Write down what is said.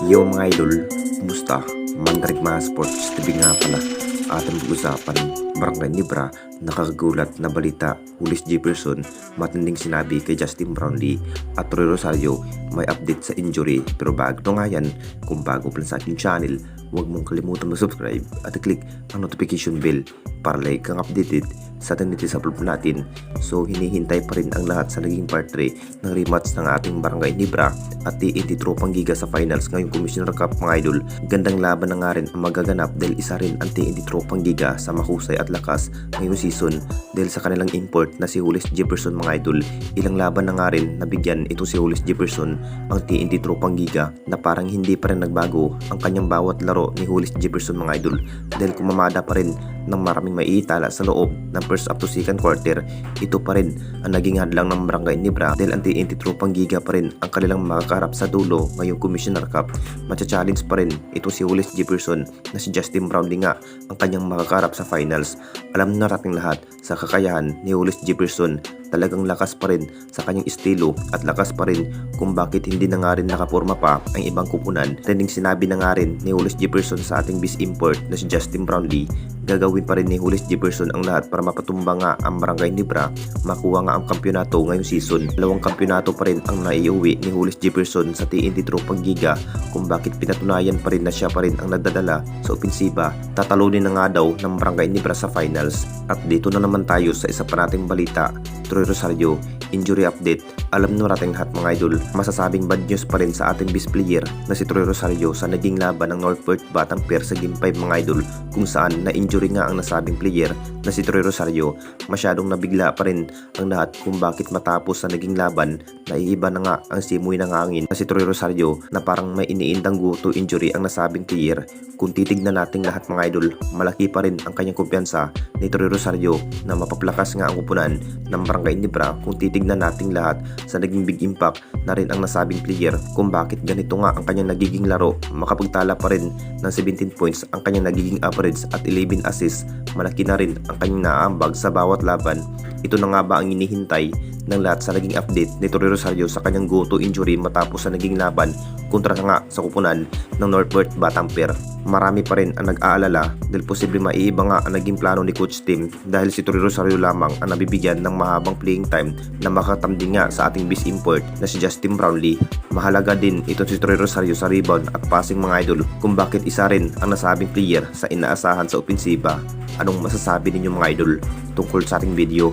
Yo mga idol, kumusta? Mandarigma Sports TV nga pala. Ating pag-usapan, Barangay Nibra, nakakagulat na balita, Julius Jefferson, matinding sinabi kay Justin Brownlee at Troy Rosario, may update sa injury. Pero bago nga yan, kung bago pa lang sa aking channel, huwag mong kalimutan mag-subscribe at i-click ang notification bell para like kang updated sa latest upload natin. So hinihintay pa rin ang lahat sa naging part 3 ng rematch ng ating Barangay Nibra at TNT Tropang Giga sa finals ngayong Commissioner Cup mga idol. Gandang laban na nga rin ang magaganap dahil isa rin ang TNT Tropang Giga sa mahusay at lakas ngayong season dahil sa kanilang import na si Julius Jefferson mga idol. Ilang laban na nga rin nabigyan ito si Julius Jefferson ang TNT Tropang Giga na parang hindi pa rin nagbago ang kanyang bawat laro ni Julius Jefferson mga idol dahil kumamada pa rin ng maraming maiitala sa loob ng first up to second quarter. Ito pa rin ang naging hadlang ng Barangay Nibra dahil ang TNT Tropang Giga pa rin ang kanilang makakaharap sa dulo ngayong Commissioner Cup. Matcha-challenge pa rin ito si Julius Jefferson na si Justin Brownlee nga ang kanyang makakaharap sa finals. Alam na nating lahat sa kakayahan ni Julius Jefferson, talagang lakas pa rin sa kanyang estilo at lakas pa rin kung bakit hindi na nga rin nakaporma pa ang ibang kupunan. Trending sinabi na nga rin ni Julius Jefferson sa ating base import na si Justin Brownlee, gagawin pa rin ni Julius Jefferson ang lahat para mapatumba nga ang Barangay Nibra, makuha nga ang kampyonato ngayong season. Dalawang kampyonato pa rin ang naiuwi ni Julius Jefferson sa TNT Tropang Giga kung bakit pinatunayan pa rin na siya pa rin ang nagdadala sa opensiba. Tatalunin na nga daw ng Barangay Nibra sa finals. At dito na naman tayo sa isa pa nating balita, Troy Rosario, injury update. Alam na natin lahat mga idol, masasabing bad news pa rin sa ating best player na si Troy Rosario sa naging laban ng Northport Batang Pier sa Game 5 mga idol, kung saan na-injury nga ang nasabing player na si Troy Rosario. Masyadong nabigla pa rin ang lahat kung bakit matapos sa naging laban, naiiba na nga ang simoy ng hangin na si Troy Rosario na parang may iniindang guto injury ang nasabing player. Kung titignan natin lahat mga idol, malaki pa rin ang kanyang kumpiyansa ni Troy Rosario na mapaplakas nga ang kupunan ng Barangay Nibra kung titignan natin lahat sa naging big impact na rin ang nasabing player kung bakit ganito nga ang kanyang nagiging laro. Makapagtala pa rin ng 17 points ang kanyang nagiging average at 11 assists. Malaki na rin ang kanyang naaambag sa bawat laban. Ito na nga ba ang inihintay ng lahat sa naging update ni Troy Rosario sa kanyang go-to injury matapos sa naging laban kontra nga sa kupunan ng Northport Batang Pier? Marami pa rin ang nag-aalala dahil posible maiiba nga ang naging plano ni Coach Tim dahil si Troy Rosario lamang ang nabibigyan ng mahabang playing time na makatamding nga sa ating base import na si Justin Brownlee. Mahalaga din ito si Troy Rosario sa rebound at passing mga idol kung bakit isa rin ang nasabing player sa inaasahan sa opensiba. Anong masasabi ninyo mga idol tungkol sa ating video?